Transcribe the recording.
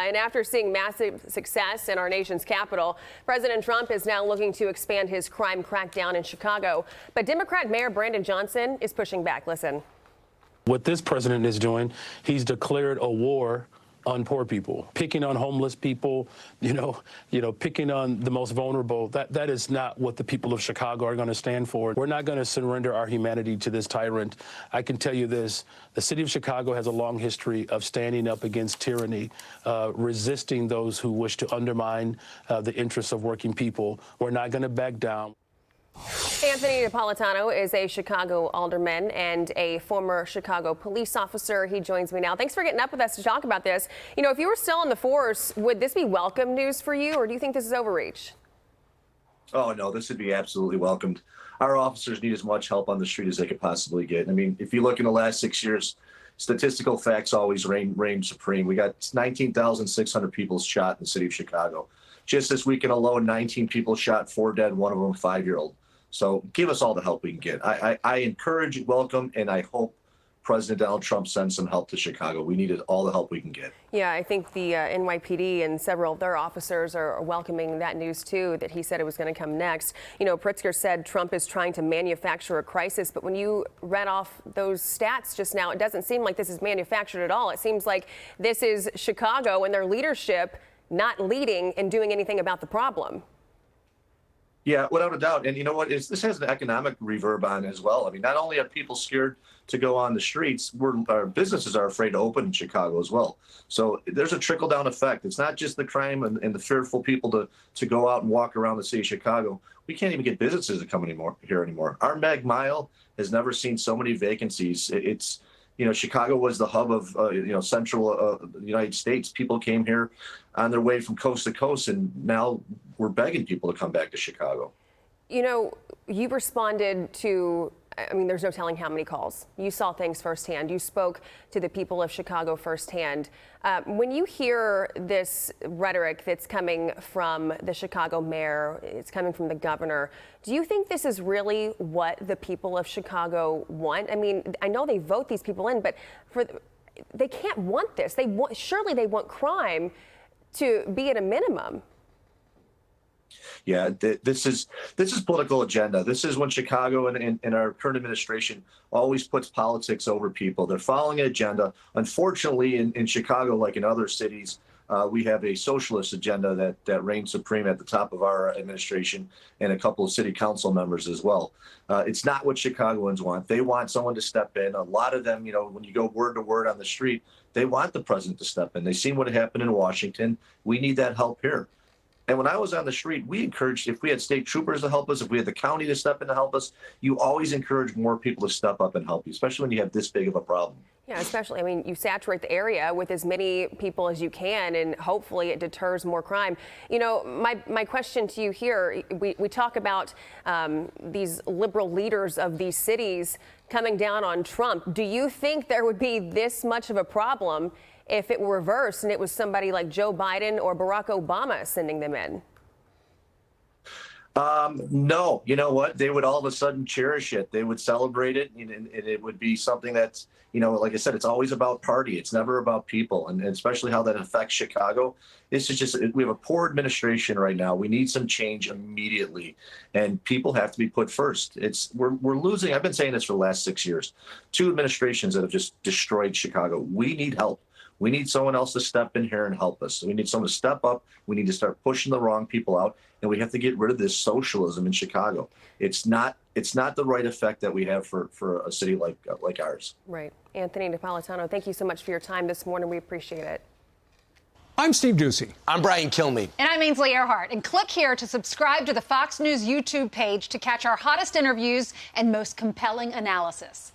And after seeing massive success in our nation's capital, President Trump is now looking to expand his crime crackdown in Chicago. But Democrat Mayor Brandon Johnson is pushing back. Listen. What this president is doing, he's declared a war on poor people, picking on homeless people, picking on the most vulnerable. That is not what the people of Chicago are going to stand for. We're not going to surrender our humanity to this tyrant. I can tell you this, the city of Chicago has a long history of standing up against tyranny, resisting those who wish to undermine the interests of working people. We're not going to back down. Anthony Napolitano is a Chicago alderman and a former Chicago police officer. He joins me now. Thanks for getting up with us to talk about this. If you were still in the force, would this be welcome news for you, or do you think this is overreach? Oh, no, this would be absolutely welcomed. Our officers need as much help on the street as they could possibly get. I mean, if you look in the last 6 years, statistical facts always reign supreme. We got 19,600 people shot in the city of Chicago. Just this weekend alone, 19 people shot, 4 dead, one of them a 5-year-old. So give us all the help we can get. I encourage, welcome, and I hope President Donald Trump sends some help to Chicago. We needed all the help we can get. Yeah, I think the NYPD and several of their officers are welcoming that news, too, that he said it was going to come next. Pritzker said Trump is trying to manufacture a crisis. But when you read off those stats just now, it doesn't seem like this is manufactured at all. It seems like this is Chicago and their leadership not leading and doing anything about the problem. Yeah, without a doubt. And you know what? This has an economic reverb on as well. I mean, not only are people scared to go on the streets, our businesses are afraid to open in Chicago as well. So there's a trickle-down effect. It's not just the crime and the fearful people to go out and walk around the city of Chicago. We can't even get businesses to come here anymore. Our Mag Mile has never seen so many vacancies. Chicago was the hub of, central United States. People came here on their way from coast to coast, and now we're begging people to come back to Chicago. You responded to, there's no telling how many calls. You saw things firsthand. You spoke to the people of Chicago firsthand. When you hear this rhetoric that's coming from the Chicago mayor, it's coming from the governor, do you think this is really what the people of Chicago want? I mean, I know they vote these people in, but they can't want this. Surely they want crime to be at a minimum. Yeah, this is political agenda. This is when Chicago and our current administration always puts politics over people. They're following an agenda. Unfortunately, in Chicago, like in other cities, we have a socialist agenda that reigns supreme at the top of our administration and a couple of city council members as well. It's not what Chicagoans want. They want someone to step in. A lot of them, when you go word to word on the street, they want the president to step in. They've seen what happened in Washington. We need that help here. And when I was on the street, we encouraged, if we had state troopers to help us, if we had the county to step in to help us, you always encourage more people to step up and help you, especially when you have this big of a problem. Yeah, especially, you saturate the area with as many people as you can, and hopefully it deters more crime. My question to you here, we talk about these liberal leaders of these cities coming down on Trump. Do you think there would be this much of a problem if it were reversed and it was somebody like Joe Biden or Barack Obama sending them in? No. You know what? They would all of a sudden cherish it. They would celebrate it, and it would be something that's, like I said, it's always about party. It's never about people, and especially how that affects Chicago. This is just, we have a poor administration right now. We need some change immediately, and people have to be put first. We're losing. I've been saying this for the last 6 years. 2 administrations that have just destroyed Chicago. We need help. We need someone else to step in here and help us. We need someone to step up. We need to start pushing the wrong people out, and we have to get rid of this socialism in Chicago. It's not the right effect that we have for a city like ours. Right. Anthony Napolitano, thank you so much for your time this morning. We appreciate it. I'm Steve Ducey. I'm Brian Kilmeade. And I'm Ainsley Earhart. And click here to subscribe to the Fox News YouTube page to catch our hottest interviews and most compelling analysis.